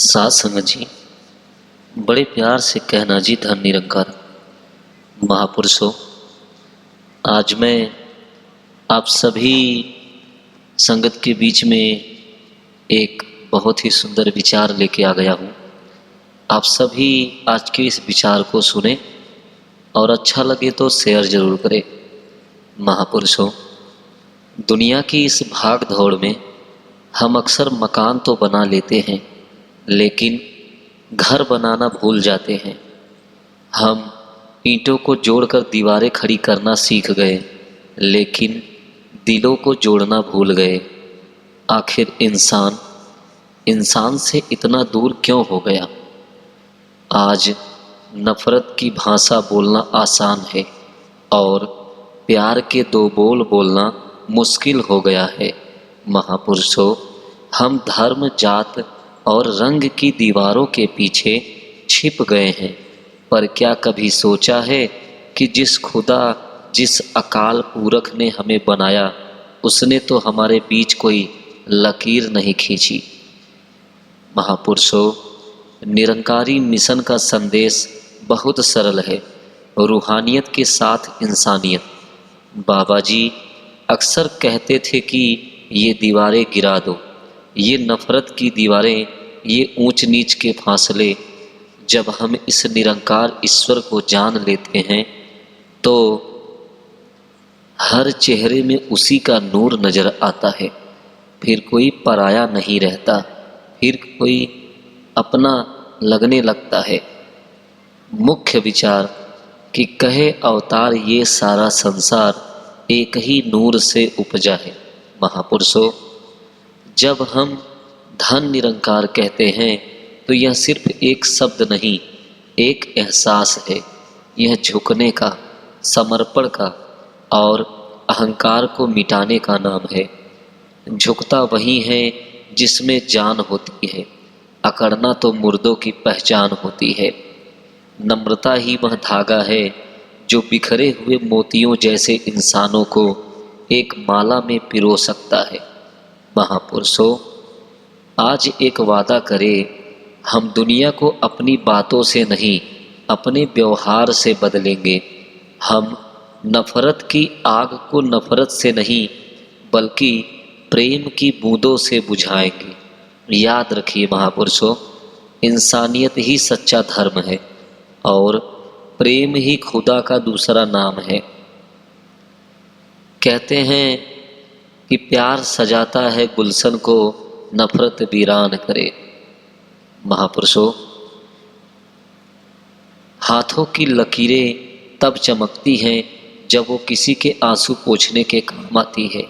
साथ संगत जी, बड़े प्यार से कहना जी धन निरंकार महापुरुषों। आज मैं आप सभी संगत के बीच में एक बहुत ही सुंदर विचार लेके आ गया हूँ। आप सभी आज के इस विचार को सुने और अच्छा लगे तो शेयर जरूर करें। महापुरुषों, दुनिया की इस भाग दौड़ में हम अक्सर मकान तो बना लेते हैं, लेकिन घर बनाना भूल जाते हैं। हम ईंटों को जोड़कर दीवारें खड़ी करना सीख गए, लेकिन दिलों को जोड़ना भूल गए। आखिर इंसान इंसान से इतना दूर क्यों हो गया? आज नफरत की भाषा बोलना आसान है और प्यार के दो बोल बोलना मुश्किल हो गया है। महापुरुषों, हम धर्म, जात और रंग की दीवारों के पीछे छिप गए हैं। पर क्या कभी सोचा है कि जिस खुदा, जिस अकाल पूरख ने हमें बनाया, उसने तो हमारे बीच कोई लकीर नहीं खींची। महापुरुषों, निरंकारी मिशन का संदेश बहुत सरल है, रूहानियत के साथ इंसानियत। बाबा जी अक्सर कहते थे कि ये दीवारें गिरा दो, ये नफरत की दीवारें, ये ऊंच नीच के फासले। जब हम इस निरंकार ईश्वर को जान लेते हैं तो हर चेहरे में उसी का नूर नजर आता है। फिर कोई पराया नहीं रहता, फिर कोई अपना लगने लगता है। मुख्य विचार कि कहे अवतार ये सारा संसार एक ही नूर से उपजा है। महापुरुषों, जब हम धन निरंकार कहते हैं तो यह सिर्फ एक शब्द नहीं, एक एहसास है। यह झुकने का, समर्पण का और अहंकार को मिटाने का नाम है। झुकता वही है जिसमें जान होती है, अकड़ना तो मुर्दों की पहचान होती है। नम्रता ही वह धागा है जो बिखरे हुए मोतियों जैसे इंसानों को एक माला में पिरो सकता है। महापुरुषों, आज एक वादा करें, हम दुनिया को अपनी बातों से नहीं, अपने व्यवहार से बदलेंगे। हम नफरत की आग को नफरत से नहीं, बल्कि प्रेम की बूंदों से बुझाएंगे। याद रखिए महापुरुषों, इंसानियत ही सच्चा धर्म है और प्रेम ही खुदा का दूसरा नाम है। कहते हैं कि प्यार सजाता है गुलशन को, नफरत वीरान करे। महापुरुषों, हाथों की लकीरें तब चमकती हैं जब वो किसी के आंसू पोंछने के काम आती है।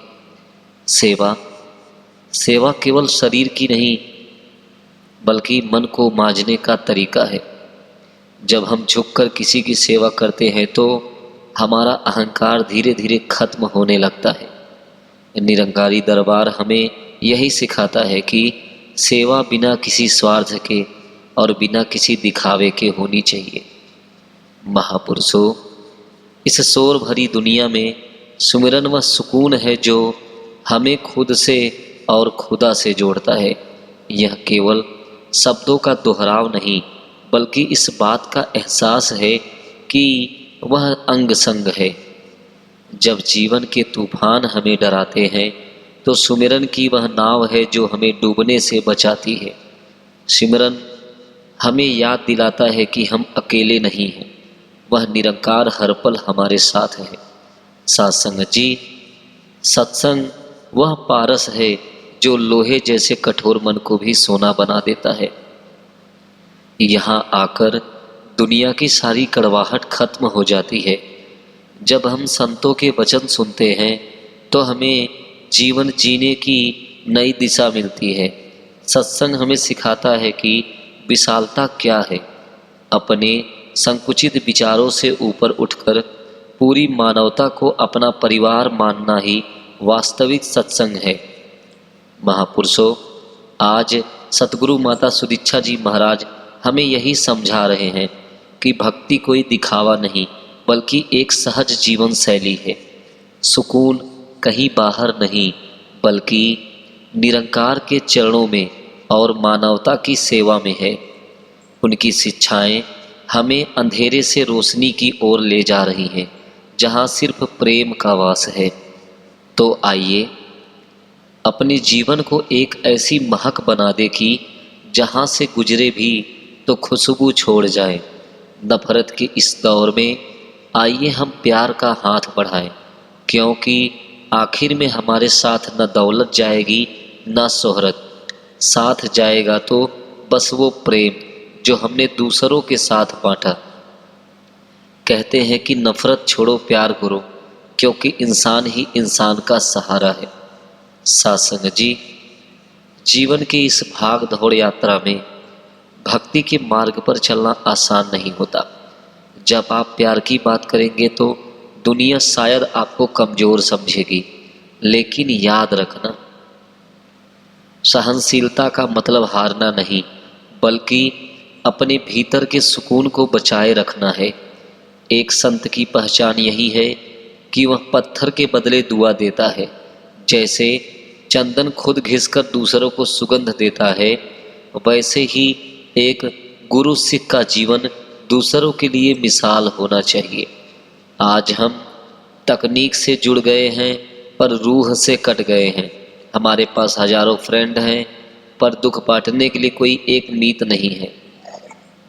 सेवा केवल शरीर की नहीं, बल्कि मन को मांजने का तरीका है। जब हम झुककर किसी की सेवा करते हैं तो हमारा अहंकार धीरे धीरे खत्म होने लगता है। निरंकारी दरबार हमें यही सिखाता है कि सेवा बिना किसी स्वार्थ के और बिना किसी दिखावे के होनी चाहिए। महापुरुषों, इस शोर भरी दुनिया में सुमिरन व सुकून है जो हमें खुद से और खुदा से जोड़ता है। यह केवल शब्दों का दोहराव नहीं, बल्कि इस बात का एहसास है कि वह अंग संग है। जब जीवन के तूफान हमें डराते हैं तो सुमिरन की वह नाव है जो हमें डूबने से बचाती है। सिमरन हमें याद दिलाता है कि हम अकेले नहीं हैं, वह निरंकार हर पल हमारे साथ है। सत्संग जी, सत्संग वह पारस है जो लोहे जैसे कठोर मन को भी सोना बना देता है। यहाँ आकर दुनिया की सारी कड़वाहट खत्म हो जाती है। जब हम संतों के वचन सुनते हैं तो हमें जीवन जीने की नई दिशा मिलती है। सत्संग हमें सिखाता है कि विशालता क्या है। अपने संकुचित विचारों से ऊपर उठकर पूरी मानवता को अपना परिवार मानना ही वास्तविक सत्संग है। महापुरुषों, आज सतगुरु माता सुदीक्षा जी महाराज हमें यही समझा रहे हैं कि भक्ति कोई दिखावा नहीं, बल्कि एक सहज जीवन शैली है। सुकून कहीं बाहर नहीं, बल्कि निरंकार के चरणों में और मानवता की सेवा में है। उनकी शिक्षाएं हमें अंधेरे से रोशनी की ओर ले जा रही हैं, जहां सिर्फ प्रेम का वास है। तो आइए अपने जीवन को एक ऐसी महक बना दे कि जहां से गुजरे भी तो खुशबू छोड़ जाए। नफरत के इस दौर में आइए हम प्यार का हाथ बढ़ाएं, क्योंकि आखिर में हमारे साथ न दौलत जाएगी न शोहरत, साथ जाएगा तो बस वो प्रेम जो हमने दूसरों के साथ बांटा। कहते हैं कि नफरत छोड़ो प्यार करो, क्योंकि इंसान ही इंसान का सहारा है। सासंग जी, जीवन की इस भाग दौड़ यात्रा में भक्ति के मार्ग पर चलना आसान नहीं होता। जब आप प्यार की बात करेंगे तो दुनिया शायद आपको कमजोर समझेगी, लेकिन याद रखना, सहनशीलता का मतलब हारना नहीं, बल्कि अपने भीतर के सुकून को बचाए रखना है। एक संत की पहचान यही है कि वह पत्थर के बदले दुआ देता है। जैसे चंदन खुद घिसकर दूसरों को सुगंध देता है, वैसे ही एक गुरु सिख का जीवन दूसरों के लिए मिसाल होना चाहिए। आज हम तकनीक से जुड़ गए हैं पर रूह से कट गए हैं। हमारे पास हजारों फ्रेंड हैं पर दुख बांटने के लिए कोई एक मीत नहीं है।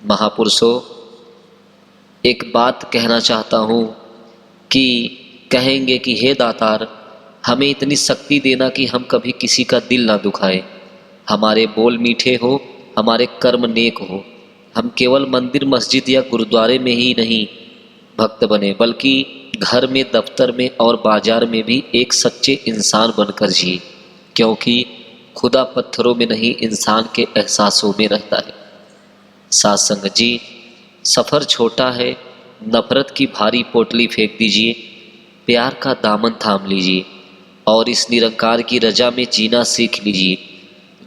महापुरुषों, एक बात कहना चाहता हूँ कि कहेंगे कि हे दातार, हमें इतनी शक्ति देना कि हम कभी किसी का दिल ना दुखाए, हमारे बोल मीठे हो, हमारे कर्म नेक हो, हम केवल मंदिर मस्जिद या गुरुद्वारे में ही नहीं भक्त बने, बल्कि घर में, दफ्तर में और बाजार में भी एक सच्चे इंसान बनकर जिए, क्योंकि खुदा पत्थरों में नहीं इंसान के एहसासों में रहता है। सासंग जी, सफ़र छोटा है, नफरत की भारी पोटली फेंक दीजिए, प्यार का दामन थाम लीजिए और इस निरंकार की रजा में जीना सीख लीजिए।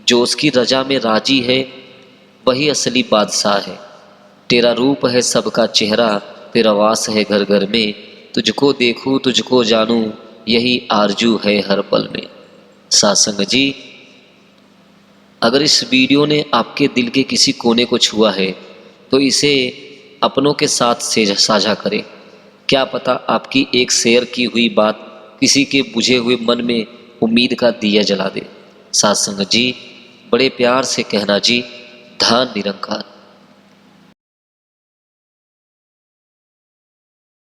जो उसकी रजा में राजी है वही असली बादशाह है। तेरा रूप है सबका चेहरा, तेरा वास है घर घर में, तुझको देखूं तुझको जानूं, यही आरजू है हर पल में। सासंग जी, अगर इस वीडियो ने आपके दिल के किसी कोने को छुआ है तो इसे अपनों के साथ साझा करें। क्या पता आपकी एक शेयर की हुई बात किसी के बुझे हुए मन में उम्मीद का दिया जला दे। सासंग जी, बड़े प्यार से कहना जी, धन निरंकार।